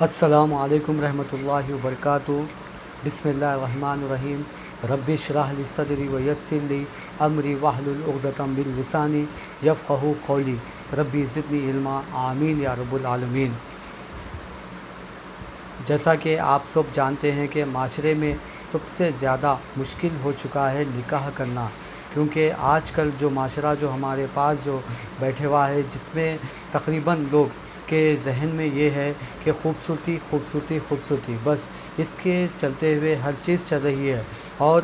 السلام علیکم رحمۃ اللہ وبرکاتہ۔ بسم اللہ الرحمن الرحیم۔ رب اشرح لی صدری ویسر لی امری واحلل عقدۃ من لسانی یفقہوا قولی ربی زدنی علما آمین یا رب العالمین۔ جیسا کہ آپ سب جانتے ہیں کہ معاشرے میں سب سے زیادہ مشکل ہو چکا ہے نکاح کرنا، کیونکہ آج کل جو معاشرہ جو ہمارے پاس جو بیٹھے ہوا ہے، جس میں تقریباً لوگ کے ذہن میں یہ ہے کہ خوبصورتی خوبصورتی خوبصورتی، بس اس کے چلتے ہوئے ہر چیز چل رہی ہے، اور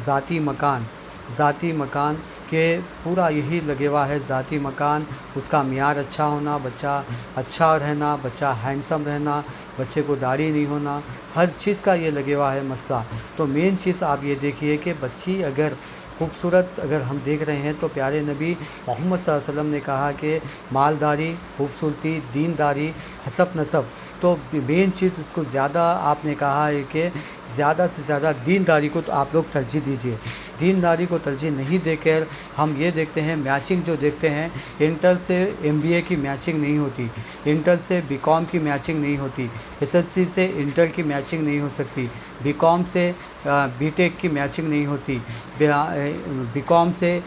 ذاتی مکان کے پورا یہی لگے ہوا ہے۔ ذاتی مکان، اس کا معیار اچھا ہونا، بچہ اچھا رہنا، بچہ ہینڈسم رہنا، بچے کو داڑھی نہیں ہونا، ہر چیز کا یہ لگے ہوا ہے مسئلہ۔ تو مین چیز آپ یہ دیکھیے کہ بچی اگر خوبصورت اگر ہم دیکھ رہے ہیں تو پیارے نبی محمد صلی اللہ علیہ وسلم نے کہا کہ مالداری، خوبصورتی، دینداری، حسب نسب، تو مین چیز اس کو زیادہ آپ نے کہا ہے کہ زیادہ سے زیادہ دینداری کو تو آپ لوگ ترجیح دیجیے۔ دینداری کو ترجیح نہیں دے کر ہم یہ دیکھتے ہیں، میچنگ جو دیکھتے ہیں، انٹر سے ایم بی اے کی میچنگ نہیں ہوتی، انٹر سے بی کام کی میچنگ نہیں ہوتی، ایس ایس سی سے انٹر کی میچنگ نہیں ہو سکتی، بی کام سے بی ٹیک کی میچنگ نہیں ہوتی، بی کام سے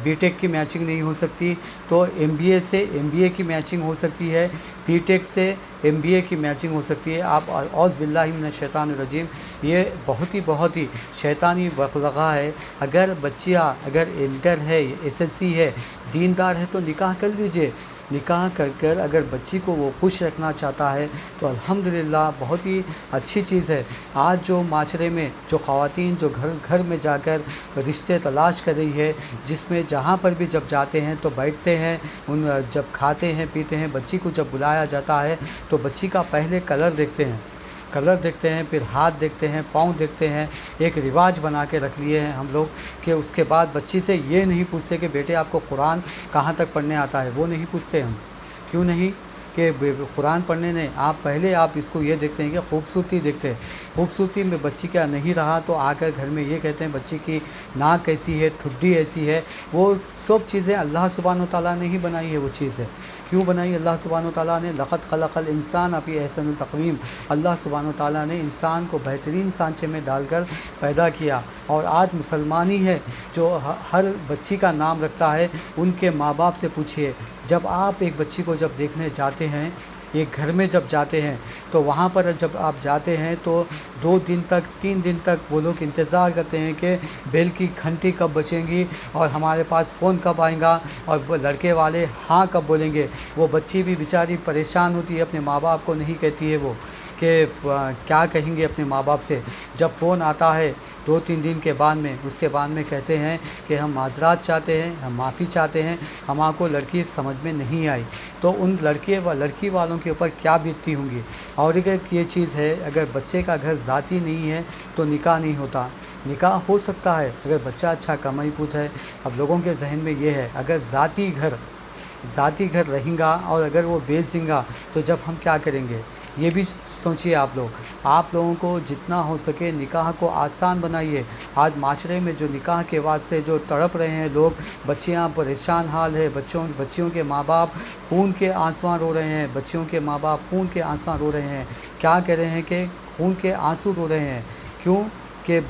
بی ٹیک کی میچنگ نہیں ہو سکتی، تو ایم بی اے سے ایم بی اے کی میچنگ ہو سکتی ہے، بی ٹیک سے ایم بی اے کی میچنگ ہو سکتی ہے۔ آپ اعوذ باللہ من الشیطان الرجیم، یہ بہت ہی شیطانی بغضغہ ہے۔ اگر بچیاں اگر انٹر ہے، ایس ایس سی ہے، دیندار ہے، تو نکاح کر لیجئے۔ نکاح کر اگر بچی کو وہ خوش رکھنا چاہتا ہے تو الحمدللہ بہت ہی اچھی چیز ہے۔ آج جو معاشرے میں جو خواتین جو گھر میں جا کر رشتے تلاش کر رہی ہے، جس میں جہاں پر بھی جب جاتے ہیں تو بیٹھتے ہیں، جب کھاتے ہیں پیتے ہیں، بچی کو جب بلایا جاتا ہے تو بچی کا پہلے کلر دیکھتے ہیں، پھر ہاتھ دیکھتے ہیں، پاؤں دیکھتے ہیں۔ ایک رواج بنا کے رکھ لیے ہیں ہم لوگ کہ اس کے بعد بچی سے یہ نہیں پوچھتے کہ بیٹے آپ کو قرآن کہاں تک پڑھنے آتا ہے، وہ نہیں پوچھتے ہم۔ کیوں نہیں؟ کہ قرآن پڑھنے نہیں، پہلے آپ اس کو یہ دیکھتے ہیں کہ خوبصورتی دیکھتے ہیں۔ خوبصورتی میں بچی کا نہیں رہا تو آ کر گھر میں یہ کہتے ہیں بچی کی ناک کیسی ہے، ٹھڈی ایسی ہے۔ وہ سب چیزیں اللہ سبحانہ و تعالیٰ نے ہی بنائی ہے، وہ چیزیں کیوں بنائی اللہ سبحانہ و تعالیٰ نے؟ لقد خلق الانسان فی احسن التقویم، اللہ سبحانہ و تعالیٰ نے انسان کو بہترین سانچے میں ڈال کر پیدا کیا۔ اور آج مسلمان ہی ہے جو ہر بچی کا نام رکھتا ہے۔ ان کے ماں باپ سے پوچھئے، جب آپ ایک بچی کو جب دیکھنے جاتے ہیں، ایک گھر میں جب جاتے ہیں، تو وہاں پر جب آپ جاتے ہیں تو 2 دن تک 3 دن تک وہ لوگ انتظار کرتے ہیں کہ بیل کی گھنٹی کب بجیں گی اور ہمارے پاس فون کب آئے گا، اور وہ لڑکے والے ہاں کب بولیں گے۔ وہ بچی بھی بیچاری پریشان ہوتی ہے، اپنے ماں باپ کو نہیں کہتی ہے وہ کہ کیا کہیں گے اپنے ماں باپ سے۔ جب فون آتا ہے 2-3 دن کے بعد میں، اس کے بعد میں کہتے ہیں کہ ہم معذرات چاہتے ہیں، ہم معافی چاہتے ہیں، ہمارے کو لڑکی سمجھ میں نہیں آئی۔ تو ان لڑکی والوں کے اوپر کیا بیتتی ہوں گی۔ اور ایک یہ چیز ہے، اگر بچے کا گھر ذاتی نہیں ہے تو نکاح نہیں ہوتا۔ نکاح ہو سکتا ہے اگر بچہ اچھا کمائی پوت ہے۔ اب لوگوں کے ذہن میں یہ ہے اگر ذاتی گھر رہیں گا اور اگر وہ بیچ دیں گا تو جب ہم کیا کریں گے، یہ بھی سوچیے آپ لوگوں کو جتنا ہو سکے نکاح کو آسان بنائیے۔ آج معاشرے میں جو نکاح کے واسطے جو تڑپ رہے ہیں لوگ، بچیاں پریشان حال ہے، بچیوں کے ماں باپ خون کے آنسو رو رہے ہیں، بچیوں کے ماں باپ خون کے آنسو رو رہے ہیں۔ کیا کہہ رہے ہیں کہ خون کے آنسو رو رہے ہیں؟ کیوں کہ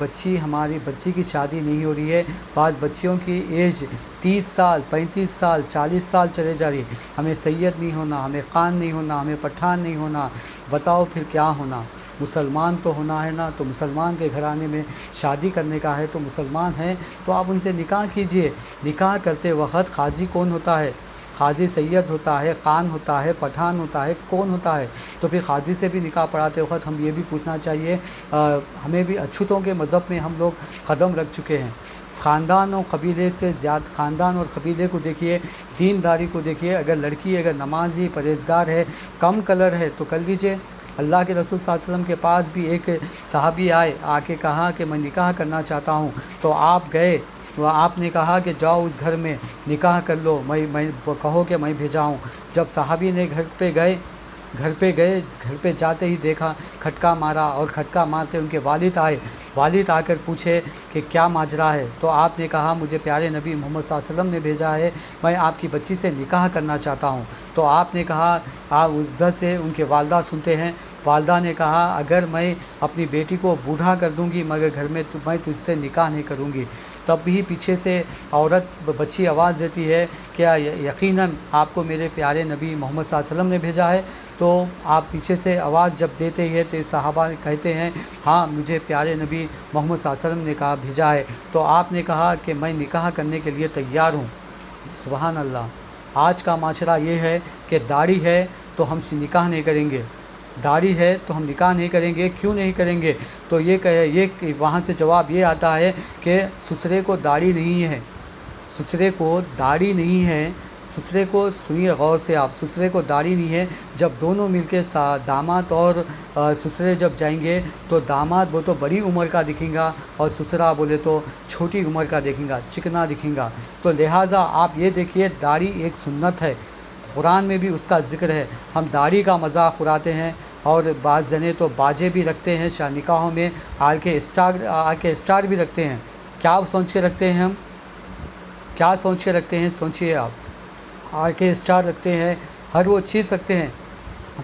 ہماری بچی کی شادی نہیں ہو رہی ہے۔ بعض بچیوں کی ایج 30 سال 35 سال 40 سال چلے جا رہی ہے۔ ہمیں سید نہیں ہونا، ہمیں خان نہیں ہونا، ہمیں پٹھان نہیں ہونا، بتاؤ پھر کیا ہونا؟ مسلمان تو ہونا ہے نا، تو مسلمان کے گھرانے میں شادی کرنے کا ہے تو مسلمان ہیں تو آپ ان سے نکاح کیجئے۔ نکاح کرتے وقت قاضی کون ہوتا ہے؟ قاضی سید ہوتا ہے، خان ہوتا ہے، پٹھان ہوتا ہے، کون ہوتا ہے؟ تو پھر قاضی سے بھی نکاح پڑھاتے وقت ہم یہ بھی پوچھنا چاہیے، ہمیں بھی اچھوتوں کے مذہب میں ہم لوگ قدم رکھ چکے ہیں۔ خاندان اور قبیلے سے زیادہ، خاندان اور قبیلے کو دیکھیے، دینداری کو دیکھیے۔ اگر لڑکی اگر نمازی پرہیزگار ہے، کم کلر ہے تو کر لیجئے۔ اللہ کے رسول صلی اللہ علیہ وسلم کے پاس بھی ایک صحابی آ کے کہا کہ میں نکاح کرنا چاہتا ہوں، تو آپ گئے، آپ نے کہا کہ جاؤ اس گھر میں نکاح کر لو، میں کہو کہ میں بھیجا ہوں۔ جب صحابی نے گھر پہ گئے घर पे गए, घर पे जाते ही देखा, खटका मारा और खटका मारते उनके वालिद आए। वालिद आकर पूछे कि क्या माजरा है, तो आपने कहा मुझे प्यारे नबी मोहम्मद सल्लल्लाहु अलैहि वसल्लम ने भेजा है, मैं आपकी बच्ची से निकाह करना चाहता हूँ। तो आपने कहा, आप उधर से उनके वालदा सुनते हैं, वालदा ने कहा अगर मैं अपनी बेटी को बूढ़ा कर दूंगी मगर घर में मैं तुझसे निकाह नहीं करूंगी। तब भी पीछे से औरत बच्ची आवाज़ देती है, क्या यकीनन आपको मेरे प्यारे नबी मोहम्मद सल्लल्लाहु अलैहि वसल्लम ने भेजा है। तो आप पीछे से आवाज़ जब देते हैं तो सहाबा कहते हैं हाँ मुझे प्यारे नबी मोहम्मद सल्लल्लाहु अलैहि वसल्लम ने कहा भेजा है। तो आपने कहा कि मैं निकाह करने के लिए तैयार हूँ। सुभान अल्लाह। आज का माशरा ये है कि दाढ़ी है तो हम निकाह नहीं करेंगे, दाढ़ी है तो हम निकाह नहीं करेंगे। क्यों नहीं करेंगे? तो ये वहाँ से जवाब ये आता है कि ससुरे को दाढ़ी नहीं है, ससुरे को दाढ़ी नहीं है। ससुरे को सुनिए गौर से आप, ससुरे को दाढ़ी नहीं है। जब दोनों मिलके दामाद और ससुरे जब जाएंगे तो दामाद वो तो बड़ी उम्र का दिखेगा और ससुरा बोले तो छोटी उम्र का दिखेगा, चिकना दिखेगा। तो लिहाजा आप ये देखिए दाढ़ी एक सुन्नत है, कुरान में भी उसका ज़िक्र है। हम दाढ़ी का मजाक उड़ाते हैं और बाज़ जने तो बाजे भी रखते हैं, शादी निकाहों में आर्केस्ट्रा भी रखते हैं। क्या सोच के रखते हैं हम, क्या सोच के रखते हैं? सोचिए आप, आर्केस्ट्रा रखते हैं, हर वो चीज़ रखते हैं।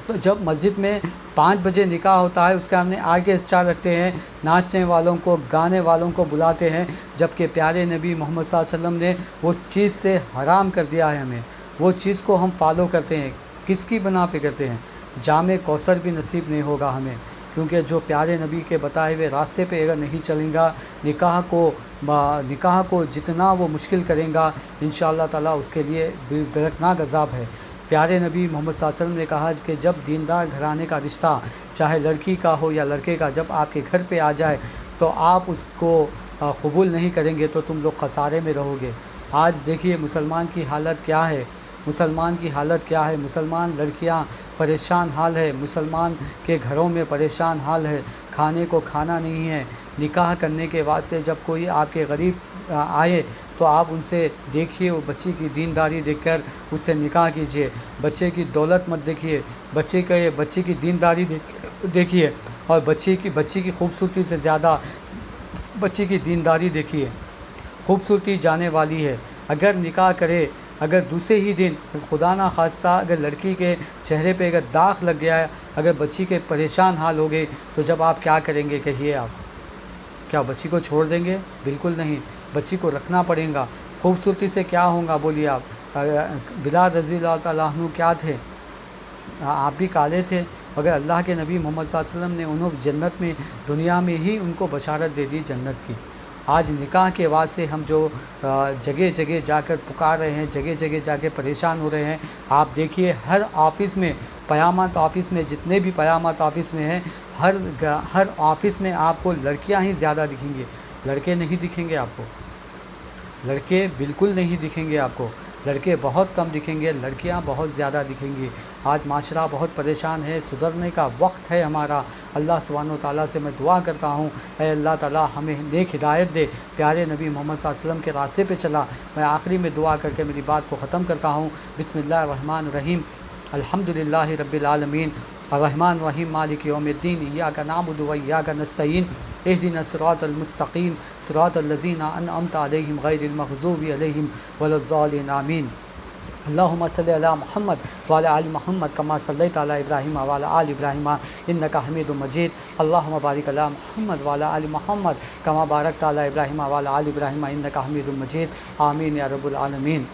तो जब मस्जिद में 5 बजे निकाह होता है उसके हमने आर्केस्ट्रा रखते हैं, नाचने वालों को गाने वालों को बुलाते हैं, जबकि प्यारे नबी मोहम्मद सल्लल्लाहु अलैहि वसल्लम ने वो चीज़ से हराम कर दिया है। हमें वो चीज़ को हम फॉलो करते हैं, किसकी बना पे करते हैं? जामे कौसर भी नसीब नहीं होगा हमें, क्योंकि जो प्यारे नबी के बताए हुए रास्ते पे अगर नहीं चलेगा, निकाह को जितना वो मुश्किल करेगा इंशाअल्लाह ताला उसके लिए दर्दनाक अज़ाब है। प्यारे नबी मोहम्मद सल्लल्लाहु अलैहि वसल्लम ने कहा कि जब दीनदार घराने का रिश्ता चाहे लड़की का हो या लड़के का जब आपके घर पे आ जाए तो आप उसको कबूल नहीं करेंगे तो तुम लोग खसारे में रहोगे। आज देखिए मुसलमान की हालत क्या है, मुसलमान की हालत क्या है। मुसलमान लड़कियां परेशान हाल है, मुसलमान के घरों में परेशान हाल है, खाने को खाना नहीं है। निकाह करने के बाद से जब कोई आपके गरीब आए तो आप उनसे देखिए, वो बच्ची की दीनदारी देखकर उससे निकाह कीजिए। बच्चे की दौलत मत देखिए, बच्चे की दीनदारी देखिए और बच्ची की खूबसूरती से ज़्यादा बच्ची की दीनदारी देखिए। खूबसूरती जाने वाली है। अगर निकाह करे, अगर दूसरे ही दिन खुदा ना खास्ता अगर लड़की के चेहरे पे अगर दाग लग गया है, अगर बच्ची के परेशान हाल हो गए तो जब आप क्या करेंगे? कहिए आप, क्या बच्ची को छोड़ देंगे? बिल्कुल नहीं, बच्ची को रखना पड़ेगा। खूबसूरती से क्या होगा बोलिए आप? बिलाल रज़ी अल्लाह तआला अन्हु क्या थे? आप भी काले थे, मगर अल्लाह के नबी मोहम्मद सल्लल्लाहु अलैहि वसल्लम ने उन्होंने जन्नत में दुनिया में ही उनको बशारत दे दी जन्नत की। आज निकाह के बाद से हम जो जगह जगह जाकर पुकार रहे हैं, जगह जगह जाके परेशान हो रहे हैं। आप देखिए हर ऑफ़िस में, क़यामत ऑफ़िस में, जितने भी क़यामत ऑफ़िस में हैं, हर ऑफ़िस में आपको लड़कियां ही ज़्यादा दिखेंगी, लड़के नहीं दिखेंगे आपको। लड़के बिल्कुल नहीं दिखेंगे आपको, लड़के बहुत कम दिखेंगे, लड़कियां बहुत ज़्यादा दिखेंगी। आज माशरा बहुत परेशान है, सुधरने का वक्त है हमारा। अल्लाह सुब्हानहू व तआला से मैं दुआ करता हूँ, ऐ अल्लाह ताला हमें नेक हिदायत दे, प्यारे नबी मोहम्मद सल्लल्लाहु अलैहि वसल्लम के रास्ते पे चला। मैं आखिरी में दुआ करके मेरी बात को ख़त्म करता हूँ। बिस्मिल्लाहिर्रहमानिर्रहीम, अल्हम्दुलिल्लाहि रब्बिल आलमीन, अर्रहमान रहीम, मालिक यौमिद्दीन, इय्याका नअबुदु व इय्याका नस्तईन, इहदिना सिरातल मुस्तकीम, सिरातल लज़ीना अनअमता अलैहिम गैरिल मग़दूबि अलैहिम वलद्दालिन, आमीन। अल्लाहुम्मा सल्लि अला मुहम्मद व अला आलि मुहम्मद कमा सल्लैता अला इब्राहीम व अला आलि इब्राहीम इन्नका हमीदुम मजीद। अल्लाहुम्मा बारिक अला मुहम्मद व अला आलि मुहम्मद कमा बारकता अला इब्राहीम व अला आलि इब्राहीम इन्नका हमीदुम मजीद। आमीन या रब्बुल आलमीन।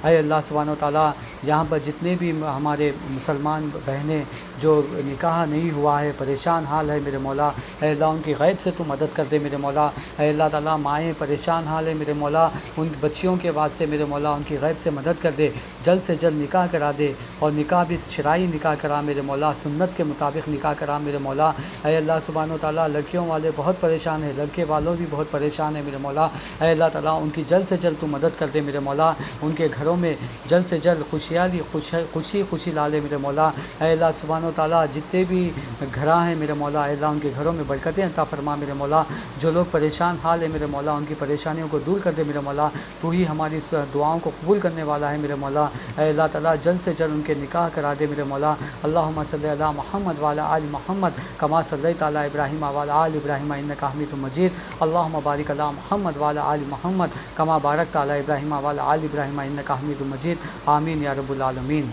ऐ अल्लाह सुब्हानहू व तआला, यहाँ पर जितने भी हमारे मुसलमान बहनें जो निकाह नहीं हुआ है, परेशान हाल है मेरे मौला, ऐ अल्लाह उनकी गैब से तू मदद कर दे मेरे मौला। ऐ अल्लाह ताला, माएँ परेशान हाल है मेरे मौला, उन बच्चियों के वास्ते मेरे मौला उनकी गैब से मदद कर दे, जल्द से जल्द निकाह करा दे, और निकाह भी शरई निकाह करा मेरे मौला, सुन्नत के मुताबिक निकाह करा मेरे मौला। ऐ अल्लाह सुब्हानहू व तआला, लड़कियों वाले बहुत परेशान है, लड़के वालों भी बहुत परेशान है मेरे मौला। ऐ अल्लाह ताला, उनकी जल्द से जल्द तू मदद कर दे मेरे मौला, उनके घरों گھروں میں جلد سے جلد خوشی لا لے میرے مولا۔ اے اللہ سبحانہ و تعالیٰ جتنے بھی گھراں ہیں میرے مولا، اے اللہ ان کے گھروں میں برکتیں عطا فرما میرے مولا۔ جو لوگ پریشان حال ہے میرے مولا، ان کی پریشانیوں کو دور کر دے میرے مولا۔ تو ہی ہماری دعاؤں کو قبول کرنے والا ہے میرے مولا۔ اے اللہ تعالیٰ جلد سے جلد ان کے نکاح کرا دے میرے مولا۔ اللہم صلی علی محمد وعلی آل محمد کما صلیت علی ابراہیم وعلی آل ابراہیم انک حمید مجید۔ اللہم بارک علی محمد وعلی آل محمد کما بارکت علی ابراہیم وعلی آل ابراہیم انک حمید مجید۔ آمین یا رب العالمین۔